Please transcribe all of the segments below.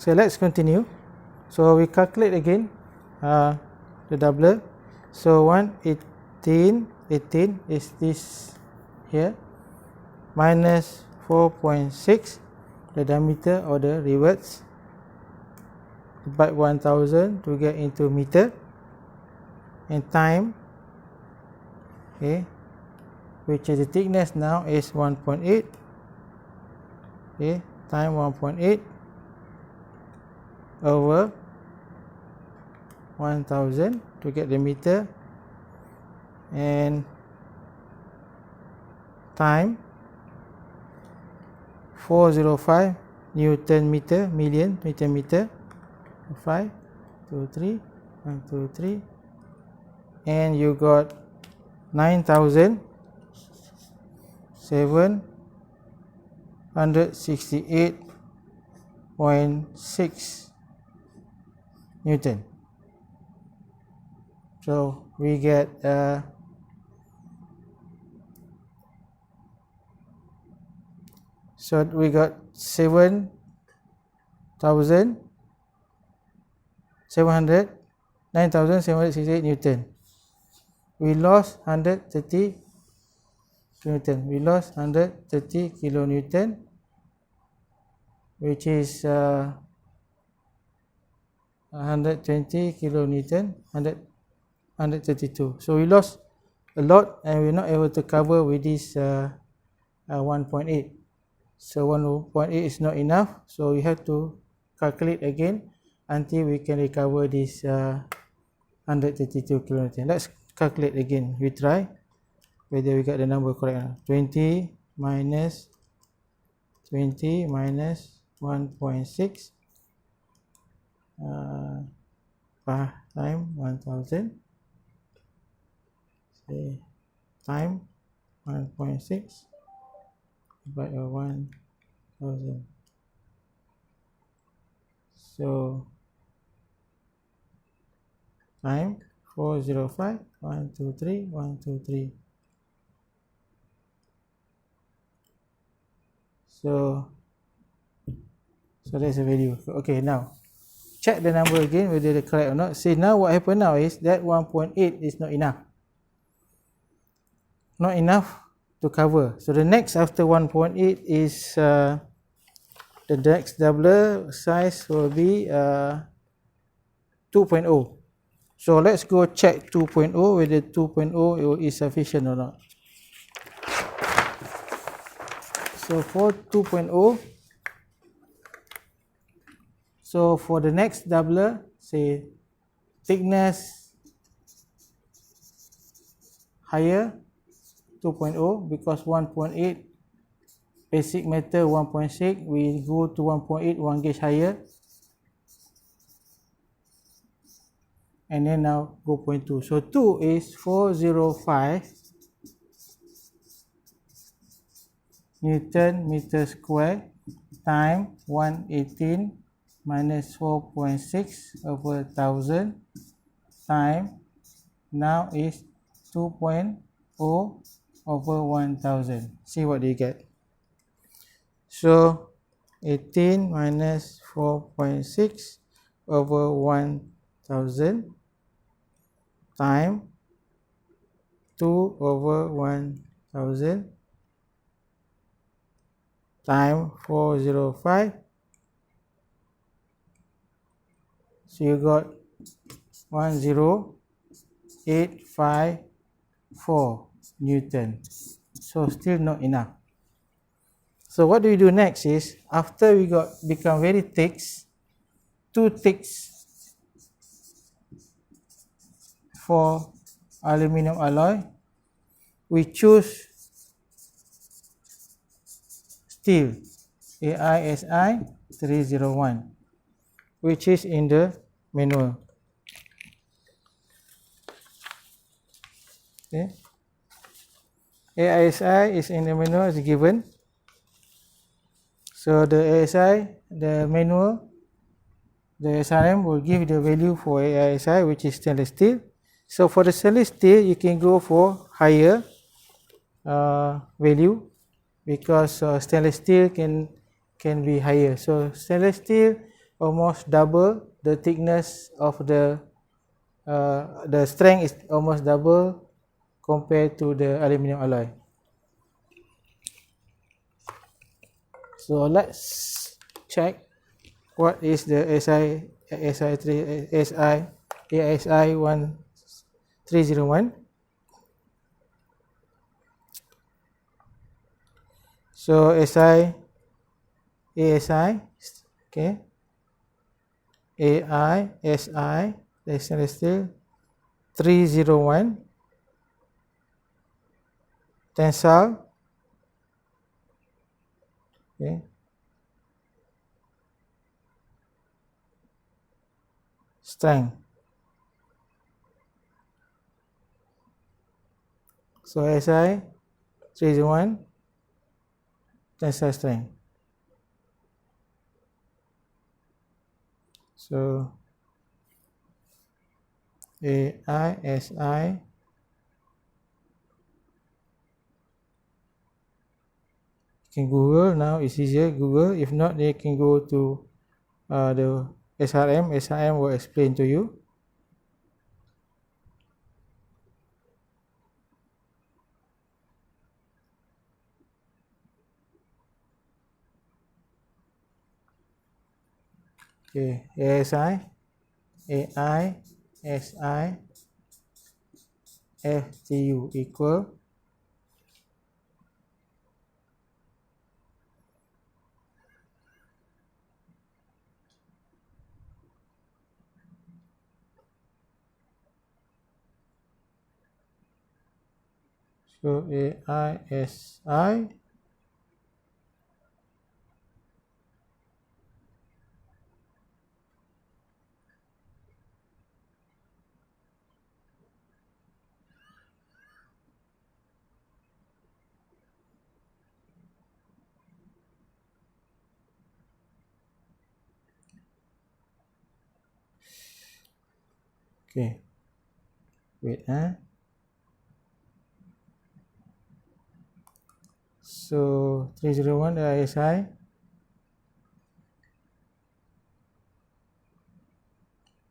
So let's continue. So we calculate again the doubler. So 118 is this here, minus 4.6 the diameter or the rivets, divide 1000 to get into meter, and time, okay, which is the thickness now is 1.8, okay, time 1.8 over 1000 to get the meter, and time 405 Newton meter, million Newton meter. 5, 2, 3, 1, 2, 3, and you got 9,768.6 Newton. So we get so we got 9,768 Newton. We lost 130 Newton. We lost 130 kilonewton, which is 120 kilonewton, 132. So we lost a lot, and we're not able to cover with this 1.8. So 1.8 is not enough, so we have to calculate again until we can recover this 132 kilonewton. Let's calculate again. We try whether we got the number correct. 20 minus 1.6 time 1000, say time 1.6 divided by 1000. So time 405, 1, 2, 3, 1, 2, 3. So that's the value. Okay, now check the number again whether they're correct or not. See, now what happened now is that 1.8 is not enough. Not enough to cover. So the next after 1.8 is the next doubler size will be 2.0. So let's go check 2.0 whether 2.0 is sufficient or not. So for 2.0, so for the next doubler, say thickness higher 2.0, because 1.8 basic metal 1.6, we go to 1.8 1 gauge higher, and then now go 0.2. So 2 is 405 Newton meter square time 118 minus 4.6 over 1000 time now is 2.0 over 1000. See what you get. So 18 minus 4.6 over 1000 time 2 over 1000 time 405. So you got 10854 Newton. So still not enough. So what do we do next is, after we become very thick, too thick for aluminum alloy, we choose steel AISI 301, which is in the manual. Okay. AISI is in the manual, is given. So the AISI, the manual, the SRM will give the value for AISI, which is stainless steel. So for the stainless steel, you can go for higher value, because stainless steel can be higher. So stainless steel almost double the thickness of the strength is almost double compared to the aluminium alloy. So let's check what is the ASI 1301. So ASI, okay, ASI stainless steel 301 tensile, okay, strength. So ASI 301 tensile strength. So ASI can Google now, it's easier Google. If not, they can go to the SRM. SRM will explain to you. Okay, ASI FTU equal so ASI okay, wait, so 301 the ASI,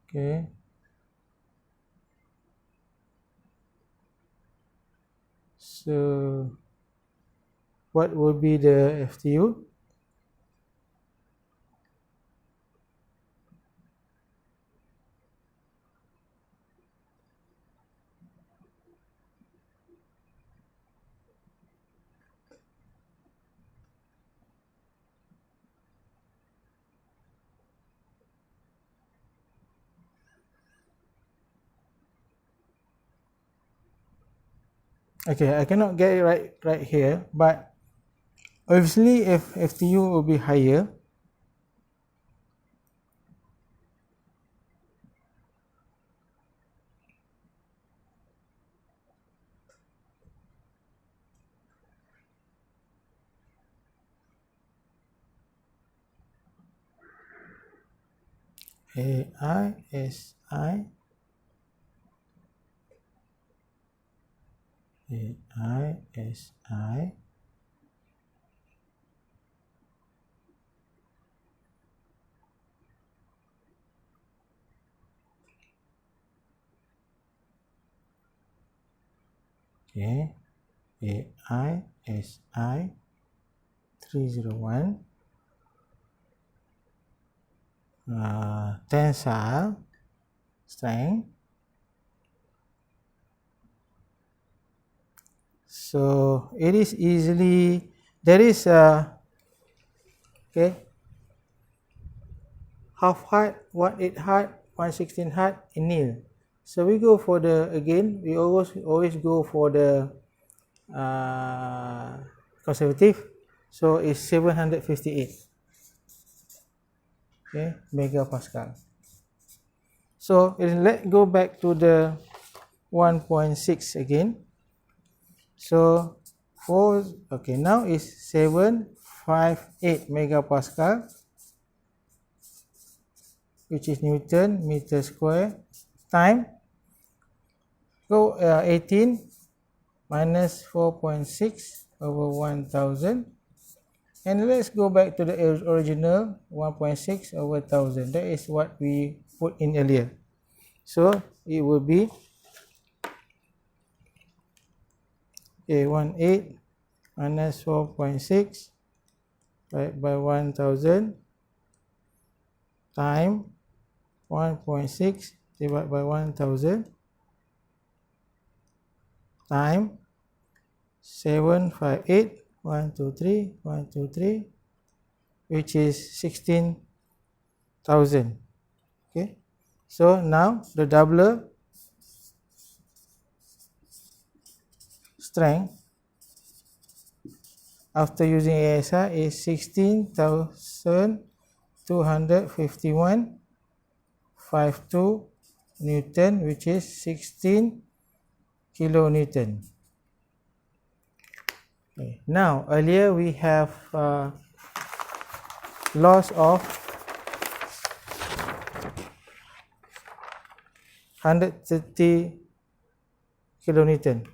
okay, so what would be the FTU? Okay, I cannot get it right here, but obviously if FTU will be higher, AISI okay, AISI 301 tensile strength. So it is easily, there is a okay, half heart, 1/8 heart, 1/16 heart in nil. So we go for the, again we always go for the conservative. So it's 758 okay, megapascal. So let's go back to the 1.6 again. So okay, now is 758 megapascal, which is Newton meter square, time go 18 minus 4.6 over 1000, And let's go back to the original 1.6 over 1000. That is what we put in earlier. So it will be 18 minus 4.6 divided by 1000 times 1.6 divided by 1000 times 758 123 which is 16,000. Okay, so now the doubler strength after using ASI is 16,251.52 Newton, which is 16 kilonewton. Okay. Now earlier we have loss of 130 kilonewton.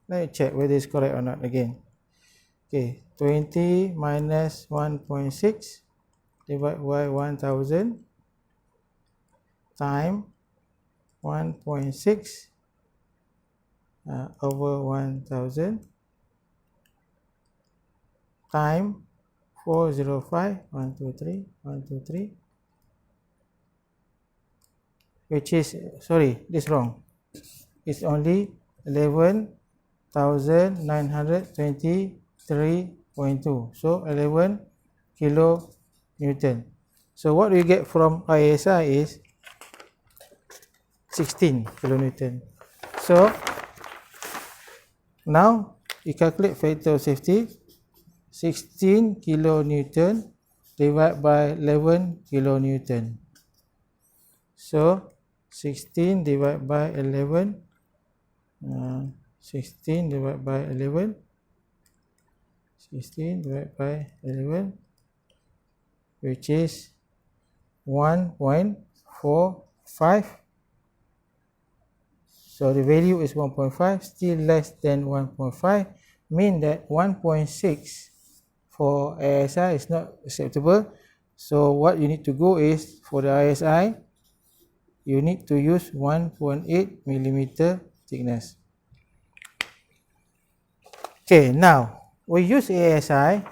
Let me check whether it's correct or not again. Okay, 20 minus 1.6 divided by 1000 times 1.6 over 1000 times 405 123 which is, sorry, this wrong, it's only 11,923.2, so 11 kilonewton. So what we get from ISI is 16 kilonewton. So now you calculate factor of safety. 16 kilonewton divided by 11 kilonewton. So 16 divided by 11, 16 divided by 11, 16 divided by 11, which is 1.45. So the value is 1.5, still less than 1.5, mean that 1.6 for ASI is not acceptable. So what you need to go is, for the ISI, you need to use 1.8 millimeter thickness. Okay, now we use ASI.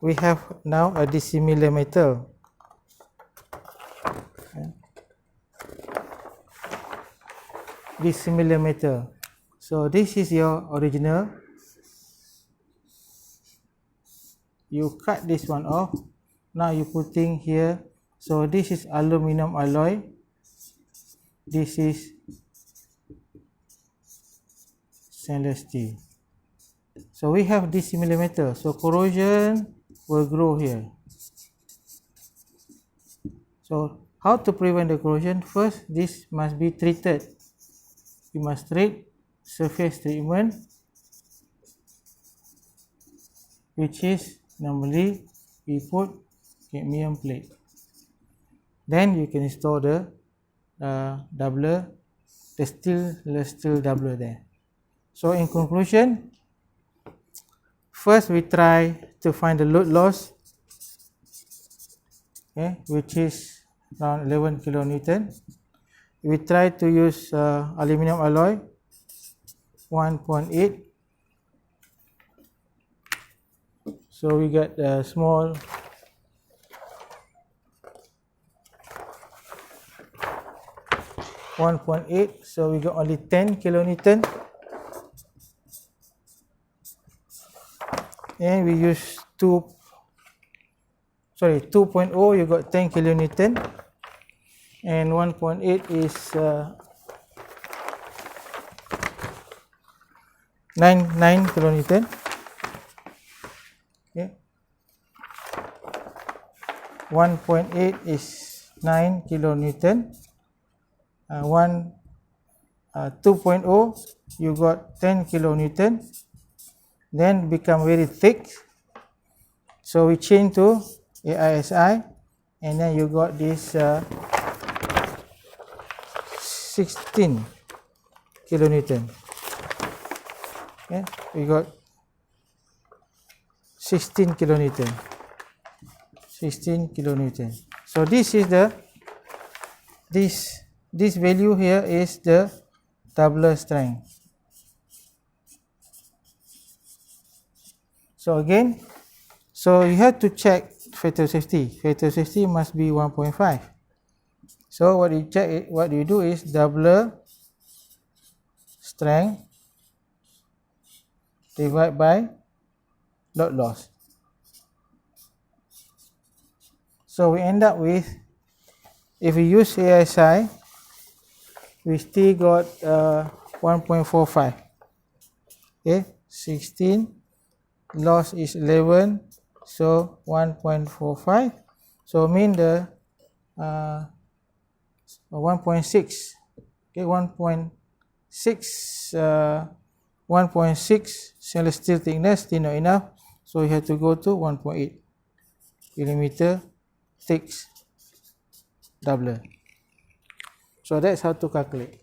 We have now a dissimilar metal. Dissimilar metal. So this is your original. You cut this one off. Now you putting here. So this is aluminum alloy. This is stainless steel. So we have dissimilar metal. So corrosion will grow here. So how to prevent the corrosion? First, this must be treated. You must treat surface treatment, which is normally we put cadmium plate. Then you can install the doubler, the stainless steel doubler there. So in conclusion, first we try to find the load loss, okay, which is around 11 kilonewton. We try to use aluminum alloy 1.8. So we get a small .8, so we got only 10 kilonewton, and we use 2.0, you got 10 kilonewton, and 1.8 is 9 kilonewton. Okay, 1.8 is 9 kilonewton. 2.0 you got 10 kilonewton, then become very thick, so we change to AISI, and then you got this 16 kilonewton. Okay, we got 16 kilonewton. 16 kilonewton. So this is the this value here is the tubular strength. So again, so you have to check fatal safety. Fatal safety must be 1.5. So what you check, what you do is tubular strength divided by load loss. So we end up with, if we use ASI, we still got 1.45. Okay, 16, loss is 11, so 1.45. So mean the 1.6. Okay, 1.6 stainless steel thickness still not enough, so you have to go to 1.8 millimeter thick doubler. So that's how to calculate.